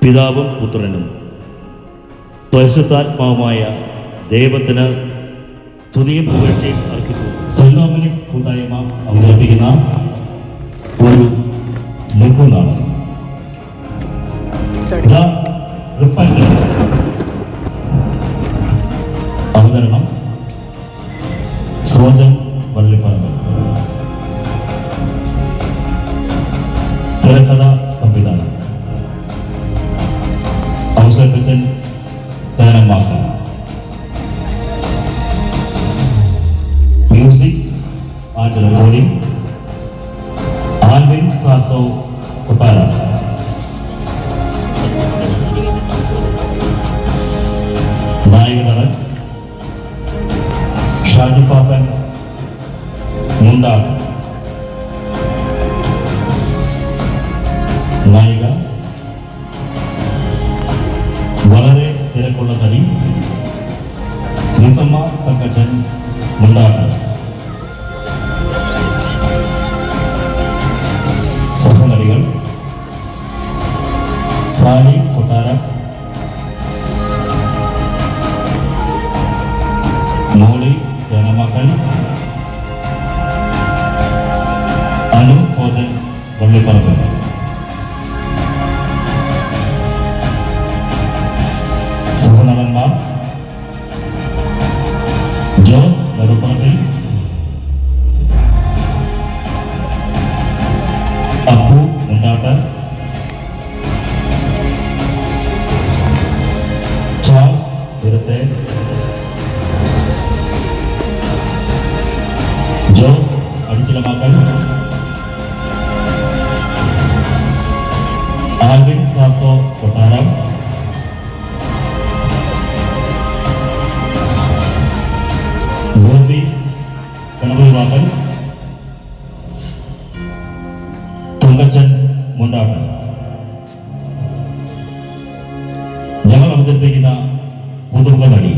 പിതാവും പുത്രനും പരിശുദ്ധാത്മാവുമായ ദൈവത്തിന് സ്തുതിയും പുകഴ്ചയും അർപ്പിച്ചു. സെന്റ് ഡൊമിനിക്സ് കൂട്ടായ്മ അവതരിപ്പിക്കുന്ന ഒരു ലഘുനാടകം അവതരണം സോജൻ വള്ളിപ്പറമ്പ്. തിരക്കഥ സംവിധാനം ഔസേപ്പച്ചൻ തേനമാക്ക. മ്യൂസിക് ആഞ്ചല റോഡി, ആൽവിൻ സാത്തോ കൊട്ടാര. നായകനടൻ ഷാജിപ്പാപ്പൻ മുണ്ടാട്. നായിക വളരെ തിരക്കുള്ള നടി നിസമ്മ തങ്കച്ചൻ മുണ്ടാട്. സഹനടികൾ സാലി കൊട്ടാര, മോളി തേനമാക്കൽ, അനു സോജൻ വള്ളിപ്പറമ്പ്. സഹനടന്മാർ ജോസ് നടുപ്പറമ്പിൽ, അപ്പു മുണ്ടാട്ട്, ചാവ് തിരുത്തെ, ജോസ് അടിച്ചിലമാക്കൽ, ആൽവിൻ സാത്തോ കൊട്ടാരം, ഗോപി കണവൂർവാക്കൽ, തങ്കച്ചൻ മുണ്ടാട്ട്. ഞങ്ങൾ അവതരിപ്പിക്കുന്ന പുതുമുഖ നടി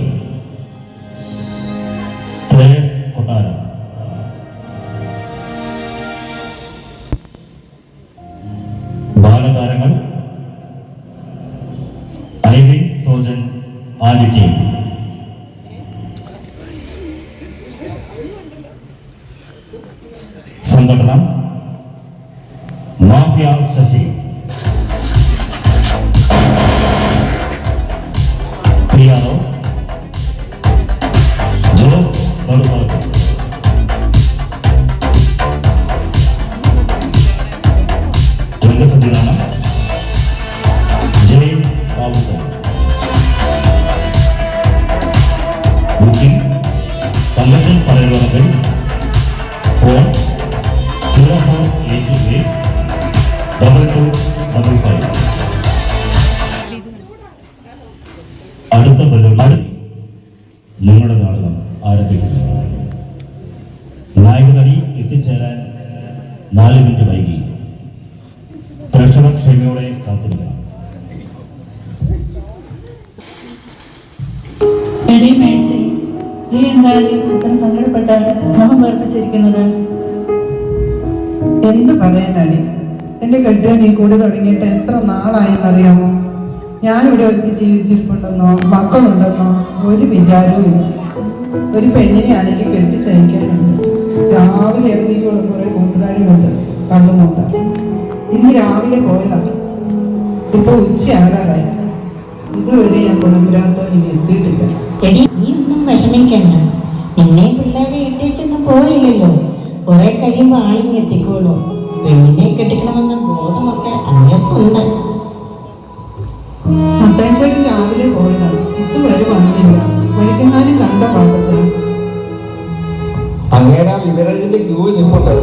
ത്രേസ് കൊട്ടാരം. ബാലതാരങ്ങൾ ഐവിൻ സോജൻ ആലിറ്റി. സംഘടന മാഫിയ ശശി. പിയാനോ ജോസ് നടുപ്പറമ്പ്. രംഗസംവിധാനം ജയ് ബാബുസൻ. ബുക്കിംഗ് തങ്കച്ചൻ പരേവറമ്പിൽ. ഫോൺ 04882255. അടുത്ത പരിപാടി നിങ്ങളുടെ നാടകം ആരംഭിക്കുന്നു. നായക നടി എത്തിച്ചേരാൻ 4 മിനിറ്റ് വൈകി. പ്രേക്ഷകർ ക്ഷമയോടെ കാത്തിരിക്കണം. സങ്കടപ്പെട്ടാൽ മുഖം വർപ്പിച്ചിരിക്കുന്നത് എന്ത് പറയാനാടി, എൻ്റെ കെട്ടിയാൻ ഈ കൂടി തുടങ്ങിയിട്ട് എത്ര നാളായെന്നറിയാമോ? ഞാനിവിടെ ഒരുത്തി ജീവിച്ചിരിപ്പുണ്ടെന്നോ മക്കളുണ്ടെന്നോ ഒരു വിചാരവും ഇല്ല. ഒരു പെണ്ണിനെയാണെങ്കിൽ കെട്ടിച്ചയക്കാനുണ്ട്. രാവിലെ ഇറങ്ങിയുള്ള കുറെ കൂട്ടുകാരുമുണ്ട് കണ്ണുമൊത്ത. ഇന്ന് രാവിലെ പോയതാണ്, ഇപ്പൊ ഉച്ചയാകാറായി. ഇതുവരെ ഞാൻ കുടുംബരാത്തോ ഇനി എത്തിയിട്ടില്ല. നീ ഒന്നും വിഷമിക്കണ്ട, നിന്നെ പിള്ളേരെ ഇട്ടേച്ചൊന്നും പോയില്ലല്ലോ. കുറെ കഴിയുമ്പോ ആളിങ്ങ് എത്തിക്കോളൂ. പെണ്ണിനെ കെട്ടിക്കണമെന്ന ബോധമൊക്കെ അങ്ങേക്കുണ്ട്. മുത്തച്ഛൻ രാവിലെ പോയതാണ്, ഇതുവരെ വന്നില്ല. വഴിക്കെങ്ങാനും കണ്ട പാപ്പച്ചനും. അങ്ങേരാ വിവരത്തിന്റെ ക്യൂ നിൽപ്പുണ്ട്.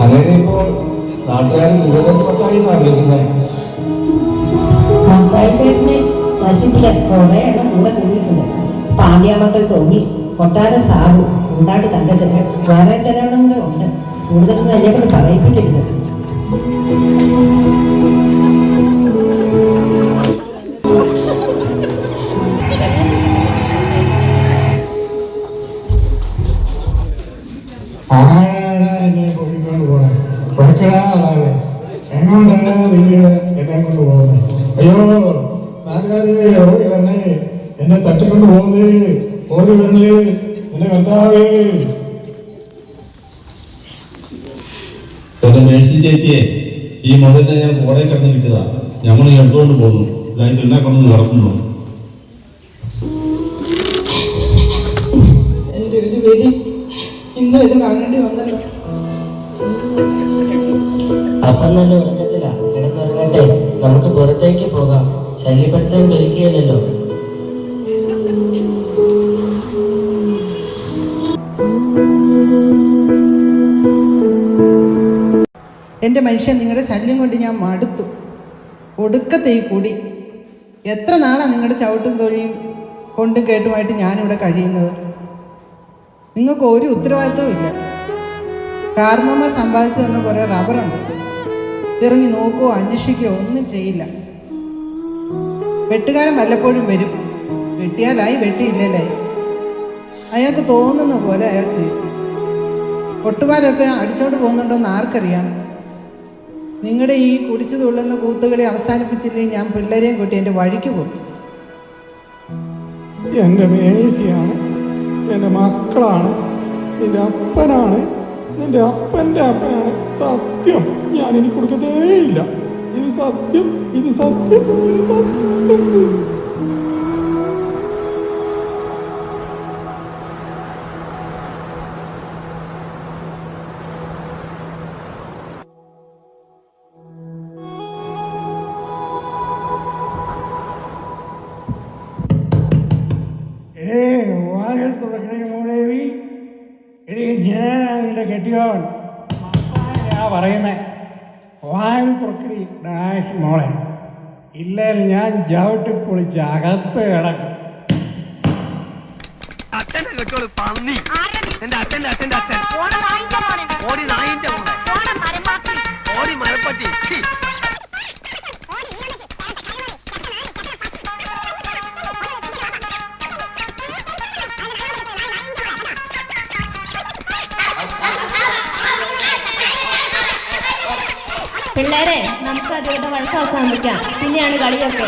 അങ്ങനെ ഇപ്പോൾ നാട്ടുകാരും വിവരത്തിനാണ് വിളിക്കുന്നത്. ചേട്ടന്റെ നശിപ്പില്ല കുറെ എണ്ണം കൂടെ കൂടിയിട്ടുണ്ട്. പാണ്ഡ്യാമക്കൾ തോന്നി, കൊട്ടാര സാറു, ഉണ്ടാട്ട് തങ്കച്ചൻ, വേറെ ചിലവണ്ണം കൂടെ ഉണ്ട്. കൂടുതലൊന്നും എന്നെ കൊണ്ട് പറയിപ്പിക്കരുത്. ആരാണ് എന്നെ കൂട്ടിക്കൊണ്ട് പോണേ? എങ്ങോട്ടാണ് നിങ്ങൾ എന്നെ കൊണ്ട് പോകുന്നത്? അയ്യോ അയ്യോ നാട്ടുകാരെ ഓടി വരണേ, എന്നെ തട്ടിക്കൊണ്ട് പോകുന്നേ, ഓടി വരണേ എന്നെ കർത്താവേ. എന്റെ മേഴ്സി ചേച്ചിയെ, ഈ മുതലിനെ ഞാൻ കോടയിൽ കിടന്ന് കിട്ടിയതാ. ഞങ്ങൾ എടുത്തുകൊണ്ട് പോകുന്നു. ഇതായി തിന്നെ കൊണ്ടു നടക്കുന്നു. എന്റെ ഒരു വിധി ഇന്നും ഇത് കാണേണ്ടി വന്നല്ലോ. അപ്പം നല്ല ഉറക്കത്തിലാ. കിടന്നുറങ്ങട്ടെ, നമുക്ക് പുറത്തേക്ക് പോകാം. ശല്യപ്പെടുത്താൻ വിളിക്കുകയല്ലോ. എൻ്റെ മനുഷ്യൻ, നിങ്ങളുടെ ശല്യം കൊണ്ട് ഞാൻ മടുത്തു. ഒടുക്കത്തെ ഈ കുടി. എത്ര നാളാണ് നിങ്ങളുടെ ചവിട്ടും തൊഴിയും കൊണ്ടും കേട്ടുമായിട്ട് ഞാനിവിടെ കഴിയുന്നത്. നിങ്ങൾക്ക് ഒരു ഉത്തരവാദിത്വവും ഇല്ല. കാരണവന്മാർ സമ്പാദിച്ചു തന്ന കുറേ റബ്ബറുണ്ട്. ഇറങ്ങി നോക്കുകയോ അന്വേഷിക്കുകയോ ഒന്നും ചെയ്യില്ല. വെട്ടുകാരൻ വല്ലപ്പോഴും വരും. വെട്ടിയാലായി, വെട്ടിയില്ലല്ലേ. അയാൾക്ക് തോന്നുന്ന പോലെ അയാൾ ചെയ്യും. ഒട്ടുപാലൊക്കെ അടിച്ചോണ്ട് പോകുന്നുണ്ടോയെന്ന് ആർക്കറിയാം. നിങ്ങളുടെ ഈ കുടിച്ചു തുള്ളുന്ന കൂത്തുകളെ അവസാനിപ്പിച്ചില്ലെങ്കിൽ ഞാൻ പിള്ളേരെയും കൂട്ടി എൻ്റെ വഴിക്ക് പോകും. എൻ്റെ മേഴ്സിയാണ്, എൻ്റെ മക്കളാണ്, നിന്റെ അപ്പനാണ്, നിന്റെ അപ്പൻ്റെ അപ്പനാണ്. സത്യം ഞാൻ ഇനി കൊടുക്കത്തേയില്ല. ഇത് സത്യം, ഇത് സത്യം, ഇത് സത്യം. വാതിൽ തുറക്കണേ മൂദേവി. എടീ, ഞാൻ നിന്റെ കെട്ടിയോൻ പറയുന്നേ. വാതിൽ തുറക്കണി ഡാഷ് മോളെ, ഇല്ലെങ്കിൽ ഞാൻ ചവിട്ടി പൊളിച്ച് അകത്ത് കിടക്കും. അച്ഛന്റെ കെട്ടോള് പന്നി. എന്റെ അച്ഛന്റെ അച്ഛന്റെ അച്ഛൻ ഓടി നായിന്റെ മോളെ, ഓടി മരപ്പട്ടി. പിള്ളേരെ, നമുക്ക് അതുകൊണ്ട് വഴക്ക് അവസാനിപ്പിക്കാം. പിന്നെയാണ് കളിയൊക്കെ.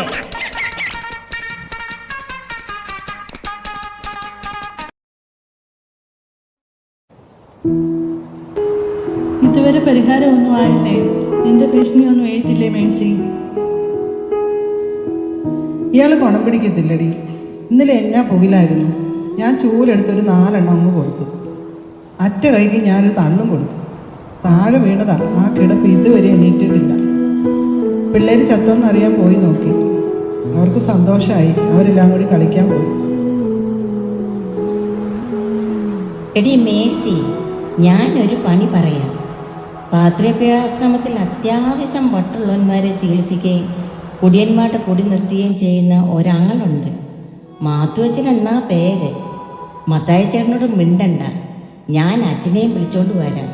ഇതുവരെ പരിഹാരമൊന്നും ആയില്ലേ? നിന്റെ ഭീഷണിയൊന്നും ഏറ്റില്ലേ മേഴ്സി? ഇയാൾ കുണം പിടിക്കത്തില്ലടി. ഇന്നലെ എന്നാ പുകിലായിരുന്നു. ഞാൻ ചൂലെടുത്തൊരു 4 എണ്ണം അങ്ങ് കൊടുത്തു. അറ്റ കൈക്ക് ഞാനൊരു തള്ളും കൊടുത്തു. താഴെ വീണതാ. ആ കിടപ്പ് ഇതുവരെ എണീറ്റിട്ടില്ല. പിള്ളേർ ചത്തോന്നറിയാൻ പോയി നോക്കി. അവർക്ക് സന്തോഷമായി. അവരെല്ലാം കൂടി കളിക്കാൻ പോയി. എടി മേഴ്സി, ഞാനൊരു പണി പറയാം. പാത്രിപ്യാശ്രമത്തിൽ അത്യാവശ്യം വട്ടുള്ളവന്മാരെ ചികിത്സിക്കുകയും കുടിയന്മാരുടെ കുടി നിർത്തുകയും ചെയ്യുന്ന ഒരാളുണ്ട്. മാത്തുവച്ചൻ എന്നാ പേര്. മത്തായി ചേട്ടനോട് മിണ്ടണ്ട. ഞാൻ അച്ഛനെയും വിളിച്ചോണ്ട് വരാം.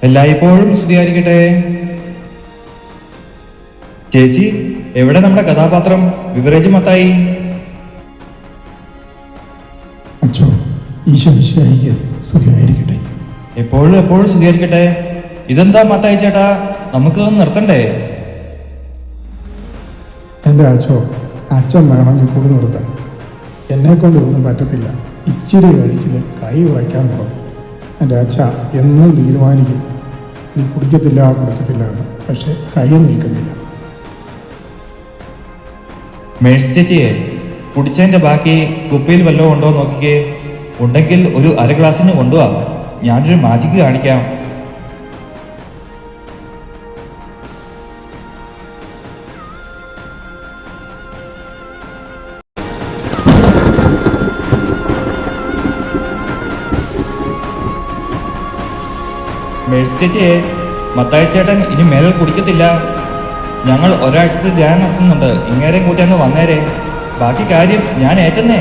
എല്ലായ്പ്പോഴും സ്തുതിയായിരിക്കട്ടെ. ചേച്ചി, എവിടെ നമ്മുടെ കഥാപാത്രം വിവറേജ് മത്തായി? അച്ഛോ, ഈശോ സ്തുതിയായിരിക്കട്ടെ. എപ്പോഴും സ്തുതിയായിരിക്കട്ടെ. ഇതെന്താ മത്തായി ചേട്ടാ, നമുക്ക് നിർത്തണ്ടേ? എൻ്റെ അച്ഛോ, അച്ഛൻ വേണം ഈ കുടി നിർത്താൻ. എന്നെക്കൊണ്ട് ഒന്നും പറ്റത്തില്ല. ഇച്ചിരി കഴിച്ചില്ല കൈ വയ്ക്കാൻ തുടങ്ങും. എൻ്റെ അച്ഛ എന്നും തീരുമാനിക്കും നീ കുടിക്കത്തില്ല എന്ന്. പക്ഷെ കൈ നിൽക്കുന്നില്ല. മേഴ്സി ചേച്ചിയെ, കുടിച്ചതിന്റെ ബാക്കി കുപ്പിയിൽ വല്ലതും ഉണ്ടോ നോക്കിക്കേ. ഉണ്ടെങ്കിൽ ഒരു 1/2 ഗ്ലാസ്സിന് കൊണ്ടുപോവാ. ഞാനൊരു മാജിക്ക് കാണിക്കാം. മേഴ്സിച്ചേ, മത്തായി ചേട്ടൻ ഇനി മേൽ കുടിക്കത്തില്ല. ഞങ്ങൾ ഒരാഴ്ചത്തെ ധ്യാനം നടത്തുന്നുണ്ട്. ഇങ്ങേരെയും കൂട്ടി അങ്ങ് വന്നേരെ. ബാക്കി കാര്യം ഞാൻ ഏറ്റെന്നേ.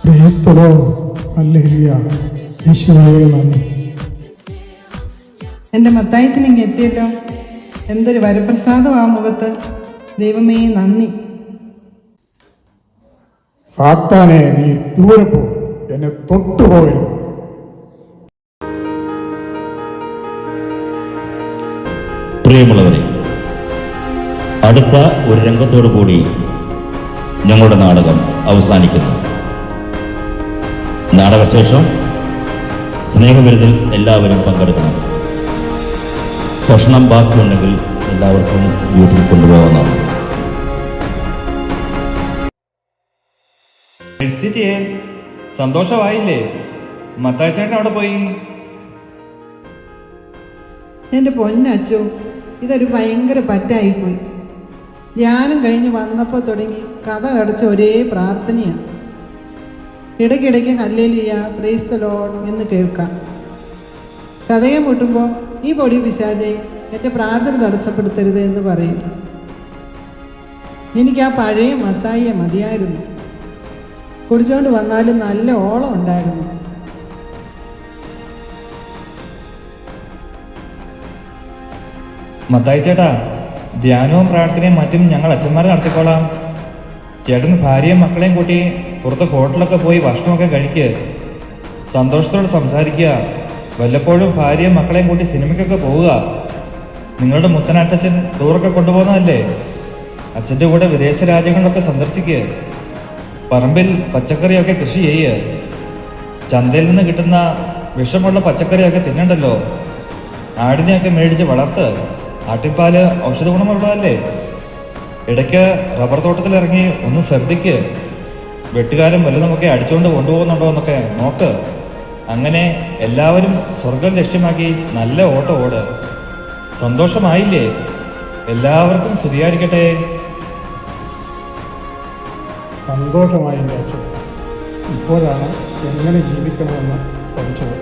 ക്രൈസ്തവോ, ഹല്ലേലൂയ, യേശുവേ നന്ദി. എൻ്റെ മത്തായിച്ചൻ ഇങ്ങ് എത്തിയല്ലോ. എന്തൊരു വരപ്രസാദം ആ മുഖത്ത്. ദൈവമേ നന്ദി. സാത്താനെ, നീ ദൂരെ പോ, എന്നെ തൊട്ടുപോകരുത്. പ്രിയമുള്ളവരെ, അടുത്ത ഒരു രംഗത്തോടു കൂടി ഞങ്ങളുടെ നാടകം അവസാനിക്കുന്നു. നാടകശേഷം സ്നേഹവിരുന്നിൽ എല്ലാവരും പങ്കെടുക്കണം. ഭക്ഷണം ബാക്കിയുണ്ടെങ്കിൽ എല്ലാവർക്കും വീട്ടിൽ കൊണ്ടുപോകുന്നതാണ്. മേഴ്സിച്ചേ, സന്തോഷമായില്ലേ? മത്തായി ചേട്ടൻ അവിടെ പോയി? എൻ്റെ പൊന്നച്ചു, ഇതൊരു ഭയങ്കര പറ്റായിപ്പോയി. ധ്യാനം കഴിഞ്ഞ് വന്നപ്പോൾ തുടങ്ങി കഥ കടച്ച ഒരേ പ്രാർത്ഥനയാണ്. ഇടയ്ക്കിടയ്ക്ക് ഹല്ലേലൂയ, പ്രൈസ് ദി ലോർഡ് എന്ന് കേൾക്കാം. കഥയെ മുട്ടുമ്പോൾ ഈ പൊടി പിശാചേ, എൻ്റെ പ്രാർത്ഥന തടസ്സപ്പെടുത്തരുത് എന്ന് പറയും. എനിക്ക് ആ പഴയ മത്തായിയെ മതിയായിരുന്നു. കുടിച്ചുകൊണ്ട് വന്നാലും നല്ല ഓളം ഉണ്ടായിരുന്നു. മത്തായി ചേട്ടാ, ധ്യാനവും പ്രാർത്ഥനയും മറ്റും ഞങ്ങൾ അച്ഛന്മാരെ നടത്തിക്കോളാം. ചേട്ടൻ ഭാര്യയും മക്കളെയും കൂട്ടി പുറത്ത് ഹോട്ടലൊക്കെ പോയി ഭക്ഷണമൊക്കെ കഴിക്കുക. സന്തോഷത്തോടെ സംസാരിക്കുക. വല്ലപ്പോഴും ഭാര്യയും മക്കളെയും കൂട്ടി സിനിമയ്ക്കൊക്കെ പോവുക. നിങ്ങളുടെ മുത്തനാട്ടച്ഛൻ ടൂറൊക്കെ കൊണ്ടുപോകുന്നതല്ലേ? അച്ഛൻ്റെ കൂടെ വിദേശ രാജ്യങ്ങളിലൊക്കെ സന്ദർശിക്കുക. പറമ്പിൽ പച്ചക്കറിയൊക്കെ കൃഷി ചെയ്യുക. ചന്തയിൽ നിന്ന് കിട്ടുന്ന വിഷമുള്ള പച്ചക്കറിയൊക്കെ തിന്നണ്ടല്ലോ. ആടിനെയൊക്കെ മേടിച്ച് വളർത്ത്. ആട്ടിപ്പാല് ഔഷധ ഗുണമുള്ളതല്ലേ? ഇടയ്ക്ക് റബ്ബർ തോട്ടത്തിലിറങ്ങി ഒന്ന് ശ്രദ്ധിക്ക്. വെട്ടുകാലം വല്ലതുമൊക്കെ അടിച്ചുകൊണ്ട് കൊണ്ടുപോകുന്നുണ്ടോ എന്നൊക്കെ നോക്ക്. അങ്ങനെ എല്ലാവരും സ്വർഗം ലക്ഷ്യമാക്കി നല്ല ഓട്ടം ഓട്. സന്തോഷമായില്ലേ? എല്ലാവർക്കും സ്തുതിയായിരിക്കട്ടെ. സന്തോഷമായി അച്ഛൻ. ഇപ്പോഴാണ് എങ്ങനെ ജീവിക്കണമെന്ന് പഠിച്ചത്.